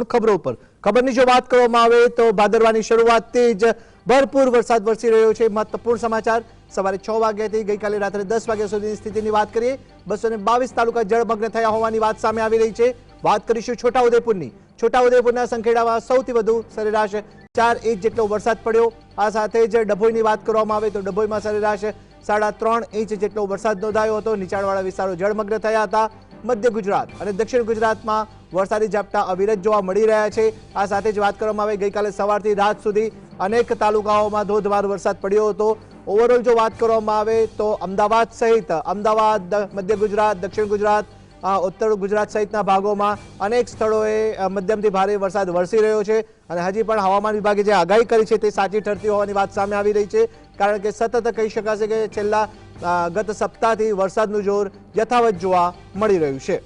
ખબરો પર ખબરની જો વાત કરવામાં આવે તો ભાદરવાની શરૂઆતથી જ ભરપૂર વરસાદ વરસી રહ્યો છે। મહત્વપૂર્ણ સમાચાર સવારે 6 વાગ્યાથી ગઈકાલે રાત્રે 10 વાગ્યા સુધીની સ્થિતિની વાત કરીએ। 222 તાલુકા જળમગ્ન થયા હોવાની વાત સામે આવી રહી છે। વાત કરીશું છોટાઉદેપુરની। છોટાઉદેપુરના સંખેડામાં સૌથી વધુ સરેરાશ 4 ઇંચ જેટલો વરસાદ પડ્યો। આ સાથે જ ડભોઈની વાત કરવામાં આવે તો ડભોઈમાં સરેરાશ 3.5 ઇંચ જેટલો વરસાદ નોંધાયો હતો। નીચાણવાળા વિસ્તારો જળમગ્ન થયા હતા। મધ્ય ગુજરાત અને દક્ષિણ ગુજરાતમાં વરસાદી ઝાપટા અવિરત જોવા મળી રહ્યા છે। આ સાથે જ વાત કરવામાં આવે ગઈકાલે સવારથી રાત સુધી અનેક તાલુકાઓમાં ધોધમાર વરસાદ પડ્યો હતો। ઓવરઓલ જો વાત કરવામાં આવે તો અમદાવાદ સહિત મધ્ય ગુજરાત, દક્ષિણ ગુજરાત, ઉત્તર ગુજરાત સહિતના ભાગોમાં અનેક સ્થળોએ મધ્યમથી ભારે વરસાદ વરસી રહ્યો છે અને હજી પણ હવામાન વિભાગે જે આગાહી કરી છે તે સાચી ઠરતી હોવાની વાત સામે આવી રહી છે। કારણ કે સતત કહી શકાશે કે છેલ્લા ગત સપ્તાહથી વરસાદનું જોર યથાવત જોવા મળી રહ્યું છે।